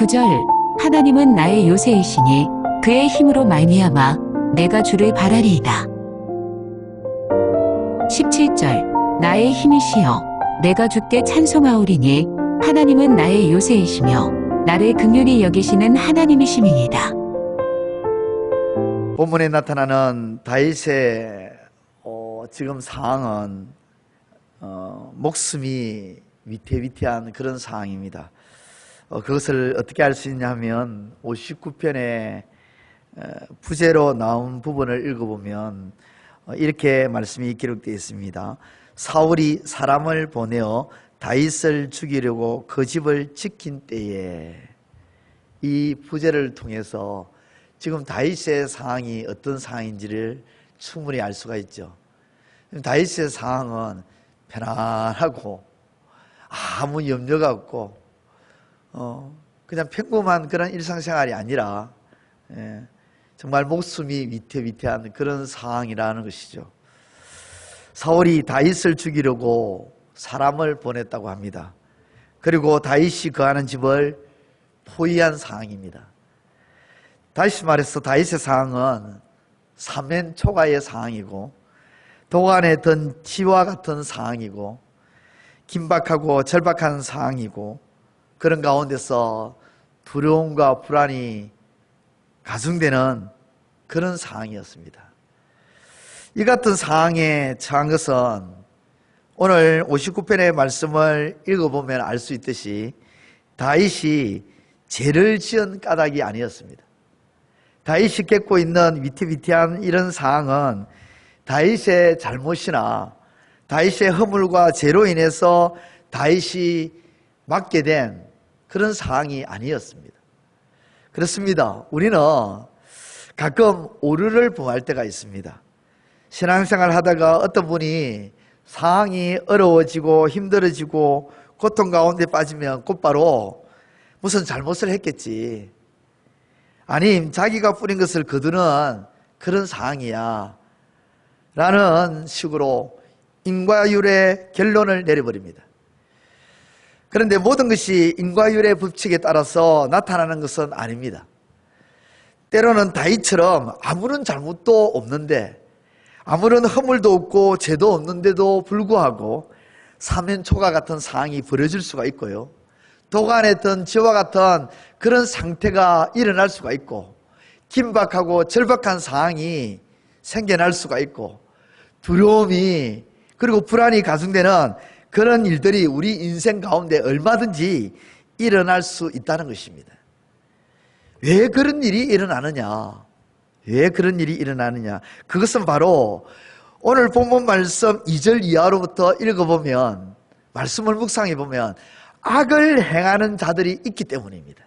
9절 하나님은 나의 요새이시니 그의 힘으로 말미암아 내가 주를 바라리이다. 17절 나의 힘이시여 내가 주께 찬송하오리니 하나님은 나의 요새이시며 나를 긍휼히 여기시는 하나님이심이니이다. 본문에 나타나는 다윗의 지금 상황은 목숨이 위태위태한 그런 상황입니다. 그것을 어떻게 알 수 있냐면 59편의 부제로 나온 부분을 읽어보면 이렇게 말씀이 기록되어 있습니다. 사울이 사람을 보내어 다윗을 죽이려고 그 집을 지킨 때에, 이 부제를 통해서 지금 다윗의 상황이 어떤 상황인지를 충분히 알 수가 있죠. 다윗의 상황은 편안하고 아무 염려가 없고 그냥 평범한 그런 일상생활이 아니라 정말 목숨이 위태위태한 그런 상황이라는 것이죠. 사울이 다윗을 죽이려고 사람을 보냈다고 합니다. 그리고 다윗이 거하는 집을 포위한 상황입니다. 다시 말해서 다윗의 상황은 사면초가의 상황이고 도간에 든 지와 같은 상황이고 긴박하고 절박한 상황이고 그런 가운데서 두려움과 불안이 가중되는 그런 상황이었습니다. 이 같은 상황에 처한 것은 오늘 59편의 말씀을 읽어보면 알 수 있듯이 다윗이 죄를 지은 까닭이 아니었습니다. 다윗이 겪고 있는 위태위태한 이런 상황은 다윗의 잘못이나 다윗의 허물과 죄로 인해서 다윗이 맞게 된 그런 상황이 아니었습니다. 그렇습니다. 우리는 가끔 오류를 범할 때가 있습니다. 신앙생활 하다가 어떤 분이 상황이 어려워지고 힘들어지고 고통 가운데 빠지면 곧바로 무슨 잘못을 했겠지, 아님 자기가 뿌린 것을 거두는 그런 상황이야 라는 식으로 인과율의 결론을 내려버립니다. 그런데 모든 것이 인과율의 법칙에 따라서 나타나는 것은 아닙니다. 때로는 다윗처럼 아무런 잘못도 없는데, 아무런 허물도 없고 죄도 없는데도 불구하고 사면초가 같은 상황이 벌어질 수가 있고요, 도간에 든 지와 같은 그런 상태가 일어날 수가 있고, 긴박하고 절박한 상황이 생겨날 수가 있고, 두려움이 그리고 불안이 가중되는 그런 일들이 우리 인생 가운데 얼마든지 일어날 수 있다는 것입니다. 왜 그런 일이 일어나느냐? 왜 그런 일이 일어나느냐? 그것은 바로 오늘 본문 말씀 2절 이하로부터 읽어보면, 말씀을 묵상해 보면 악을 행하는 자들이 있기 때문입니다.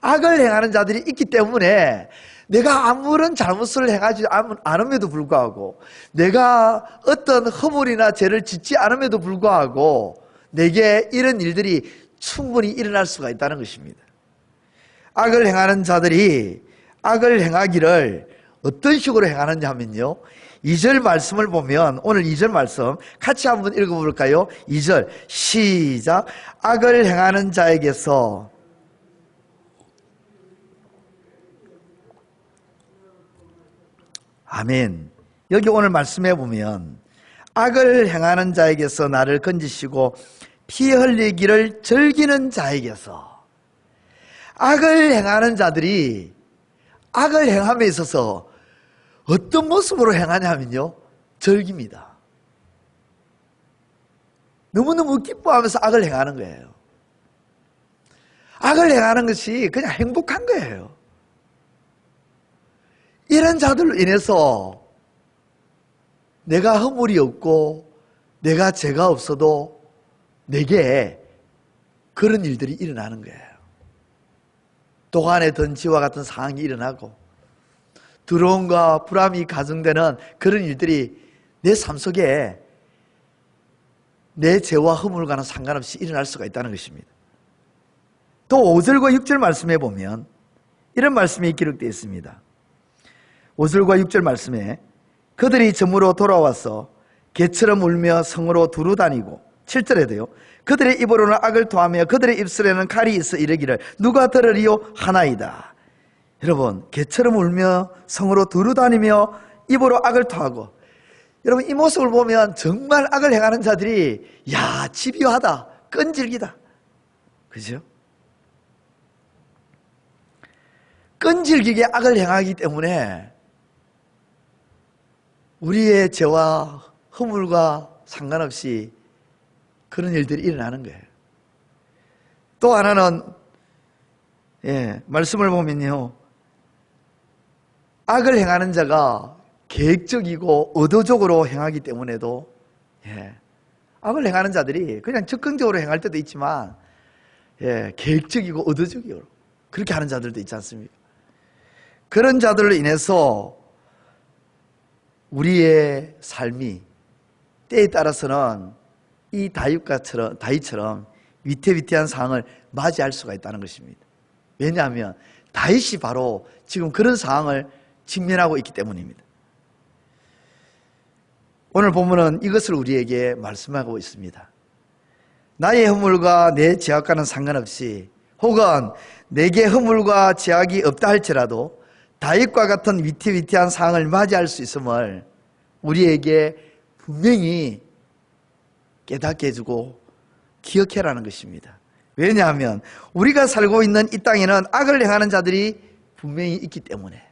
악을 행하는 자들이 있기 때문에 내가 아무런 잘못을 행하지 않음에도 불구하고, 내가 어떤 허물이나 죄를 짓지 않음에도 불구하고 내게 이런 일들이 충분히 일어날 수가 있다는 것입니다. 악을 행하는 자들이 악을 행하기를 어떤 식으로 행하는지 하면요, 2절 말씀을 보면, 오늘 2절 말씀 같이 한번 읽어볼까요? 2절 시작. 악을 행하는 자에게서 아멘. 여기 오늘 말씀해 보면 악을 행하는 자에게서 나를 건지시고 피 흘리기를 즐기는 자에게서, 악을 행하는 자들이 악을 행함에 있어서 어떤 모습으로 행하냐면요, 즐깁니다. 너무너무 기뻐하면서 악을 행하는 거예요. 악을 행하는 것이 그냥 행복한 거예요. 이런 자들로 인해서 내가 허물이 없고 내가 죄가 없어도 내게 그런 일들이 일어나는 거예요. 도간에 든 지와 같은 상황이 일어나고 두려움과 불안이 가중되는 그런 일들이 내 삶 속에 내 죄와 허물과는 상관없이 일어날 수가 있다는 것입니다. 또 5절과 6절 말씀에 보면 이런 말씀이 기록되어 있습니다. 5절과 6절 말씀에 그들이 점으로 돌아와서 개처럼 울며 성으로 두루 다니고 7절에도요. 그들의 입으로는 악을 토하며 그들의 입술에는 칼이 있어 이르기를 누가 들으리요 하나이다. 여러분, 개처럼 울며 성으로 두루다니며 입으로 악을 토하고, 여러분 이 모습을 보면 정말 악을 행하는 자들이 야 집요하다, 끈질기다, 그죠? 끈질기게 악을 행하기 때문에 우리의 죄와 허물과 상관없이 그런 일들이 일어나는 거예요. 또 하나는 말씀을 보면요, 악을 행하는 자가 계획적이고 의도적으로 행하기 때문에도 악을 행하는 자들이 그냥 적극적으로 행할 때도 있지만 계획적이고 의도적이고 그렇게 하는 자들도 있지 않습니까? 그런 자들로 인해서 우리의 삶이 때에 따라서는 이 다윗처럼 위태위태한 상황을 맞이할 수가 있다는 것입니다. 왜냐하면 다윗이 바로 지금 그런 상황을 직면하고 있기 때문입니다. 오늘 본문은 이것을 우리에게 말씀하고 있습니다. 나의 허물과 내 죄악과는 상관없이, 혹은 내게 허물과 죄악이 없다 할지라도 다윗과 같은 위태위태한 상황을 맞이할 수 있음을 우리에게 분명히 깨닫게 해주고 기억해라는 것입니다. 왜냐하면 우리가 살고 있는 이 땅에는 악을 행하는 자들이 분명히 있기 때문에.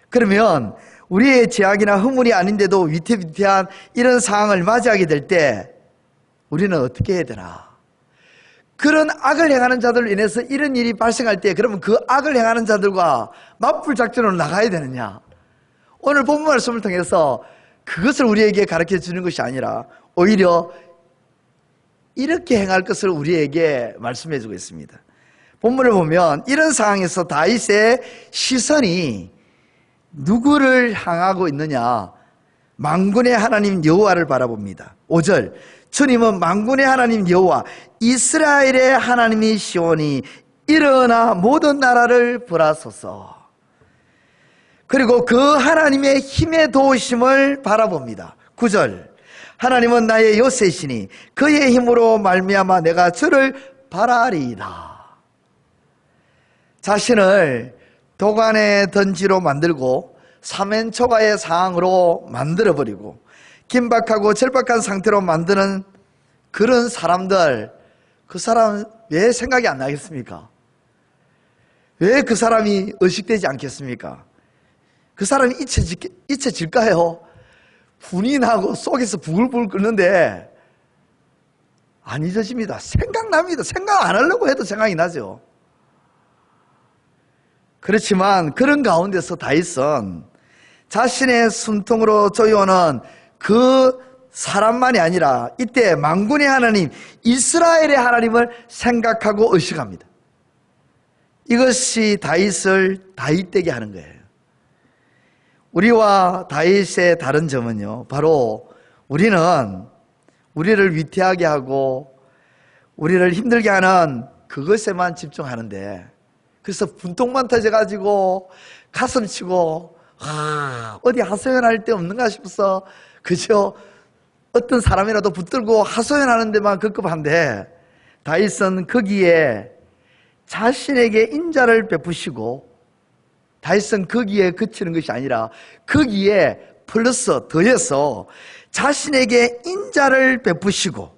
그러면 우리의 죄악이나 허물이 아닌데도 위태위태한 이런 상황을 맞이하게 될 때 우리는 어떻게 해야 되나? 그런 악을 행하는 자들로 인해서 이런 일이 발생할 때 그러면 그 악을 행하는 자들과 맞불 작전으로 나가야 되느냐? 오늘 본문 말씀을 통해서 그것을 우리에게 가르쳐 주는 것이 아니라 오히려 이렇게 행할 것을 우리에게 말씀해 주고 있습니다. 본문을 보면 이런 상황에서 다윗의 시선이 누구를 향하고 있느냐? 만군의 하나님 여호와를 바라봅니다. 5절, 주님은 만군의 하나님 여호와 이스라엘의 하나님이시오니 일어나 모든 나라를 벌하소서. 그리고 그 하나님의 힘의 도우심을 바라봅니다. 9절, 하나님은 나의 요새시니 그의 힘으로 말미암아 내가 주를 바라리이다. 자신을 도간의 던지로 만들고 사면초가의 상황으로 만들어버리고 긴박하고 절박한 상태로 만드는 그런 사람들, 그 사람 왜 생각이 안 나겠습니까? 왜 그 사람이 의식되지 않겠습니까? 그 사람이 잊혀질까요? 분이 나고 속에서 부글부글 끓는데 안 잊어집니다. 생각납니다. 생각 안 하려고 해도 생각이 나죠. 그렇지만 그런 가운데서 다윗은 자신의 숨통으로 조여오는 그 사람만이 아니라 이때 만군의 하나님 이스라엘의 하나님을 생각하고 의식합니다. 이것이 다윗을 다윗되게 하는 거예요. 우리와 다윗의 다른 점은요, 바로 우리는 우리를 위태하게 하고 우리를 힘들게 하는 그것에만 집중하는데, 그래서 분통만 터져가지고 가슴 치고 어디 하소연할 데 없는가 싶어서 그저 어떤 사람이라도 붙들고 하소연하는 데만 급급한데, 다윗은 거기에 자신에게 인자를 베푸시고, 다윗은 거기에 그치는 것이 아니라 거기에 플러스 더해서 자신에게 인자를 베푸시고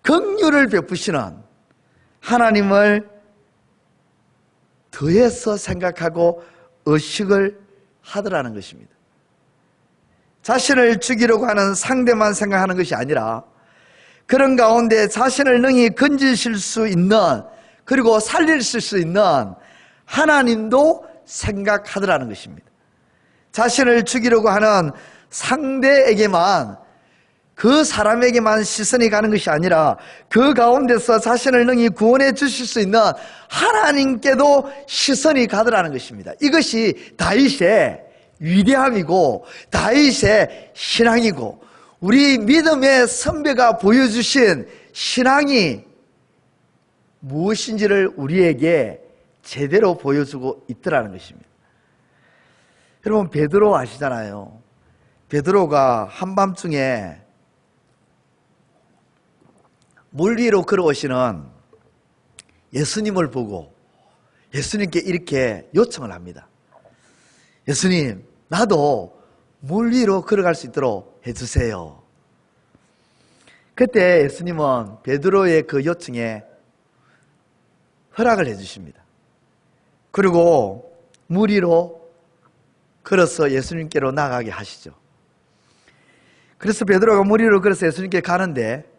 긍휼을 베푸시는 하나님을 더해서 생각하고 의식을 하더라는 것입니다. 자신을 죽이려고 하는 상대만 생각하는 것이 아니라 그런 가운데 자신을 능히 건지실 수 있는, 그리고 살리실 수 있는 하나님도 생각하더라는 것입니다. 자신을 죽이려고 하는 상대에게만, 그 사람에게만 시선이 가는 것이 아니라 그 가운데서 자신을 능히 구원해 주실 수 있는 하나님께도 시선이 가더라는 것입니다. 이것이 다윗의 위대함이고 다윗의 신앙이고 우리 믿음의 선배가 보여주신 신앙이 무엇인지를 우리에게 제대로 보여주고 있더라는 것입니다. 여러분, 베드로 아시잖아요. 베드로가 한밤중에 물 위로 걸어오시는 예수님을 보고 예수님께 이렇게 요청을 합니다. 예수님, 나도 물 위로 걸어갈 수 있도록 해주세요. 그때 예수님은 베드로의 그 요청에 허락을 해주십니다. 그리고 물 위로 걸어서 예수님께로 나가게 하시죠. 그래서 베드로가 물 위로 걸어서 예수님께 가는데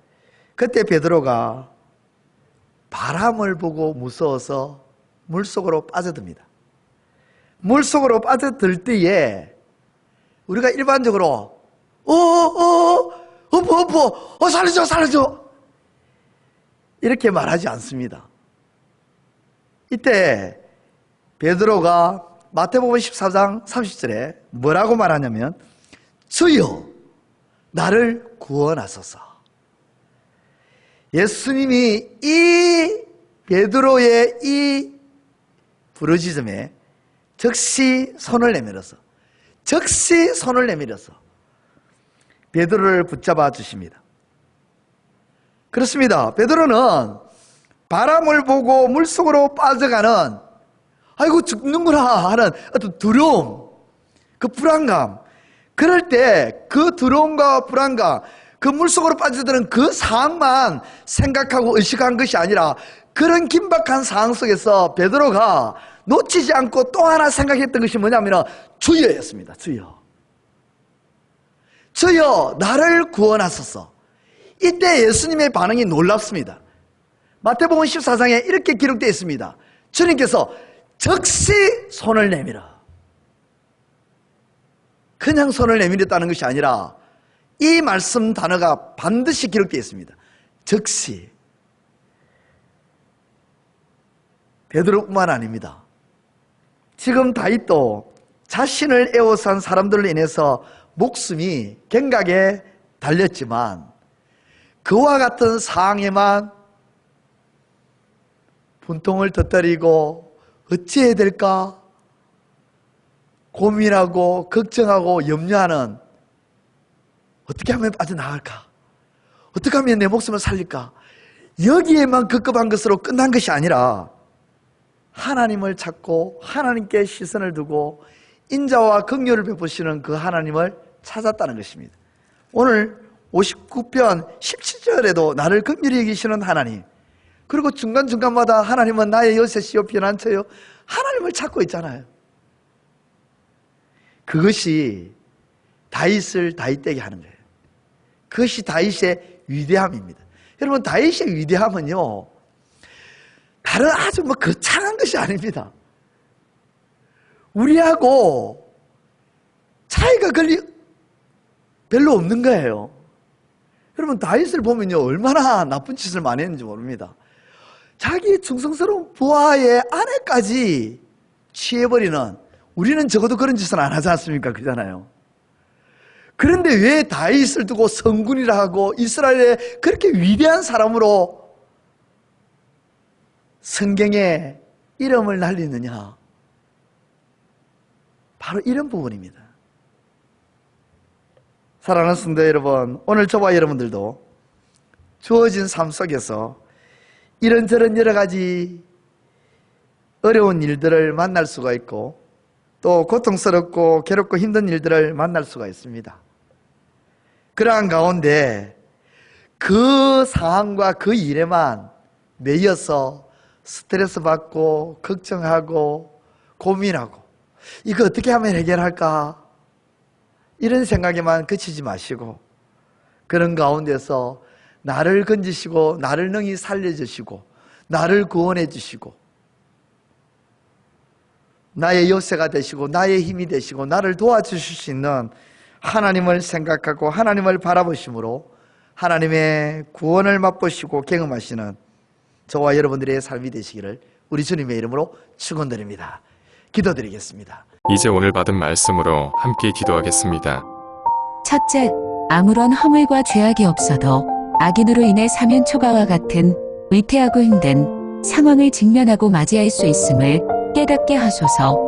그때 베드로가 바람을 보고 무서워서 물속으로 빠져듭니다. 물속으로 빠져들 때에 우리가 일반적으로 살려줘 이렇게 말하지 않습니다. 이때 베드로가 마태복음 14장 30절에 뭐라고 말하냐면 주여 나를 구원하소서. 예수님이 이 베드로의 이 부르짖음에 즉시 손을 내밀어서 베드로를 붙잡아 주십니다. 그렇습니다. 베드로는 바람을 보고 물속으로 빠져가는 아이고 죽는구나 하는 어떤 두려움, 그 불안감, 그럴 때 그 두려움과 불안감, 그 물속으로 빠져드는 그 상황만 생각하고 의식한 것이 아니라 그런 긴박한 상황 속에서 베드로가 놓치지 않고 또 하나 생각했던 것이 뭐냐면 주여였습니다. 주여 나를 구원하소서. 이때 예수님의 반응이 놀랍습니다. 마태복음 14장에 이렇게 기록되어 있습니다. 주님께서 즉시 손을 내밀어. 그냥 손을 내밀었다는 것이 아니라 이 말씀 단어가 반드시 기록되어 있습니다. 즉시. 베드로뿐만 아닙니다. 지금 다윗도 자신을 애워싼 사람들로 인해서 목숨이 갱각에 달렸지만 그와 같은 상황에만 분통을 터뜨리고 어찌해야 될까 고민하고 걱정하고 염려하는, 어떻게 하면 빠져나갈까, 어떻게 하면 내 목숨을 살릴까, 여기에만 급급한 것으로 끝난 것이 아니라 하나님을 찾고 하나님께 시선을 두고 인자와 긍휼을 베푸시는 그 하나님을 찾았다는 것입니다. 오늘 59편 17절에도 나를 긍휼히 여기시는 하나님, 그리고 중간중간마다 하나님은 나의 요새시요 피난처요, 하나님을 찾고 있잖아요. 그것이 다윗을 다윗되게 하는 거예요. 그것이 다윗의 위대함입니다. 여러분, 다윗의 위대함은요 다른 아주 거창한 것이 아닙니다. 우리하고 차이가 별로 없는 거예요. 여러분, 다윗을 보면요 얼마나 나쁜 짓을 많이 했는지 모릅니다. 자기 충성스러운 부하의 아내까지 취해버리는, 우리는 적어도 그런 짓은 안 하지 않습니까? 그러잖아요. 그런데 왜 다윗을 두고 성군이라 하고 이스라엘의 그렇게 위대한 사람으로 성경에 이름을 날리느냐? 바로 이런 부분입니다. 사랑하는 성도 여러분, 오늘 저와 여러분들도 주어진 삶 속에서 이런저런 여러 가지 어려운 일들을 만날 수가 있고 또 고통스럽고 괴롭고 힘든 일들을 만날 수가 있습니다. 그러한 가운데 그 상황과 그 일에만 매여서 스트레스 받고 걱정하고 고민하고 이거 어떻게 하면 해결할까, 이런 생각에만 그치지 마시고 그런 가운데서 나를 건지시고 나를 능히 살려주시고 나를 구원해 주시고 나의 요새가 되시고 나의 힘이 되시고 나를 도와주실 수 있는 하나님을 생각하고 하나님을 바라보심으로 하나님의 구원을 맛보시고 경험하시는 저와 여러분들의 삶이 되시기를 우리 주님의 이름으로 축원드립니다. 기도드리겠습니다. 이제 오늘 받은 말씀으로 함께 기도하겠습니다. 첫째, 아무런 허물과 죄악이 없어도 악인으로 인해 사면 초가와 같은 위태하고 힘든 상황을 직면하고 맞이할 수 있음을 깨닫게 하소서.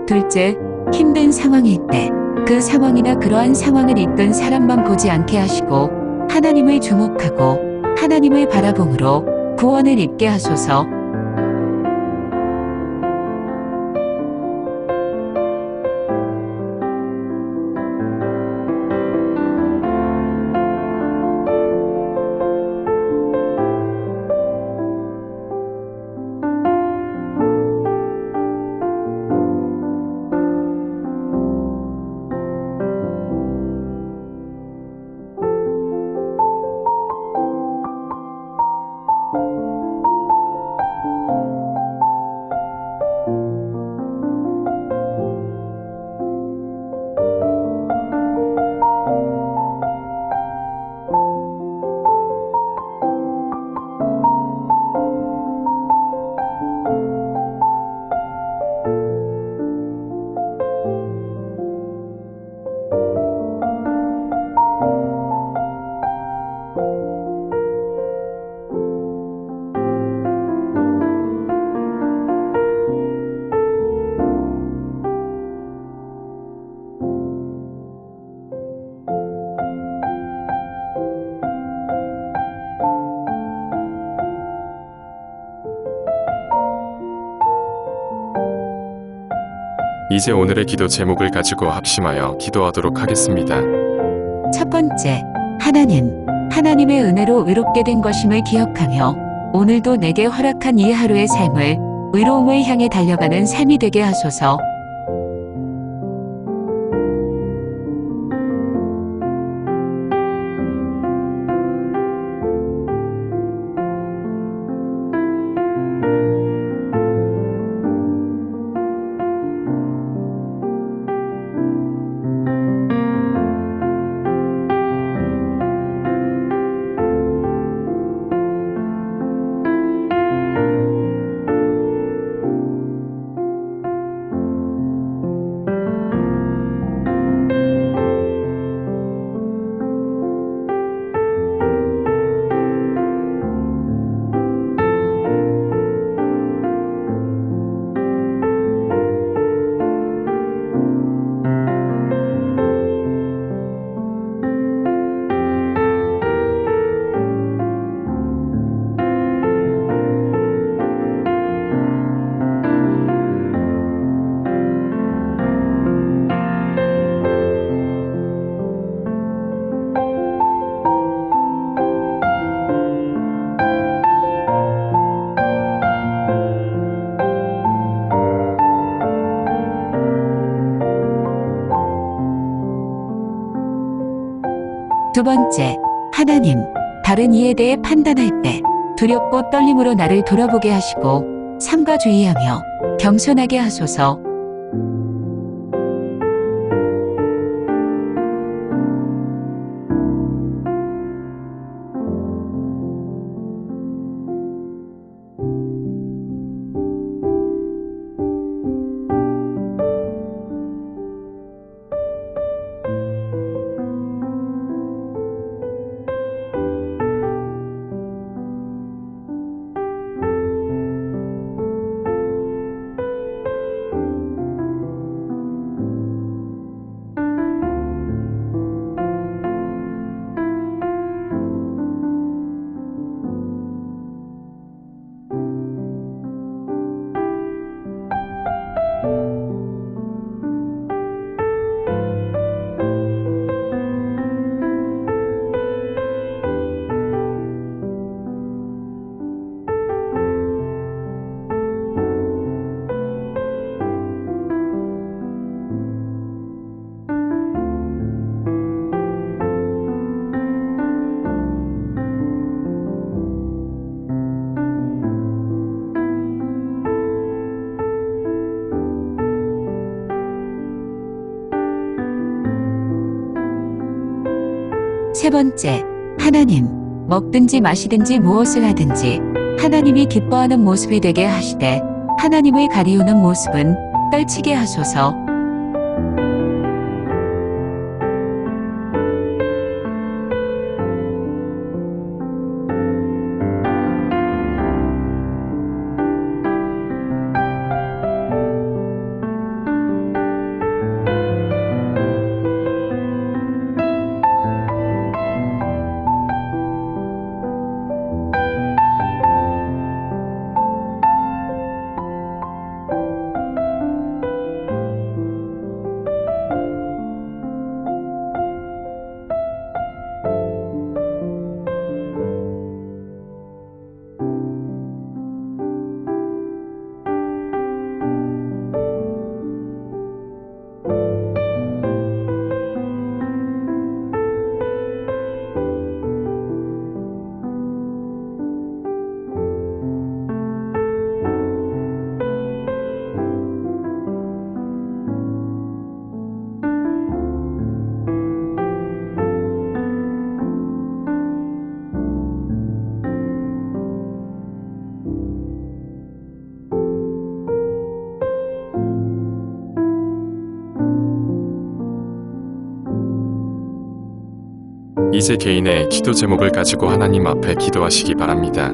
둘째, 힘든 상황일 때 그 상황이나 그러한 상황을 이끈 사람만 보지 않게 하시고 하나님을 주목하고 하나님을 바라봄으로 구원을 입게 하소서. 이제 오늘의 기도 제목을 가지고 합심하여 기도하도록 하겠습니다. 첫 번째, 하나님의 은혜로 의롭게 된 것임을 기억하며 오늘도 내게 허락한 이 하루의 삶을 의로움을 향해 달려가는 삶이 되게 하소서. 두 번째, 다른 이에 대해 판단할 때 두렵고 떨림으로 나를 돌아보게 하시고 삼가 주의하며 겸손하게 하소서. 세 번째, 먹든지 마시든지 무엇을 하든지 하나님이 기뻐하는 모습이 되게 하시되 하나님을 가리우는 모습은 떨치게 하소서. 이제 개인의 기도 제목을 가지고 하나님 앞에 기도하시기 바랍니다.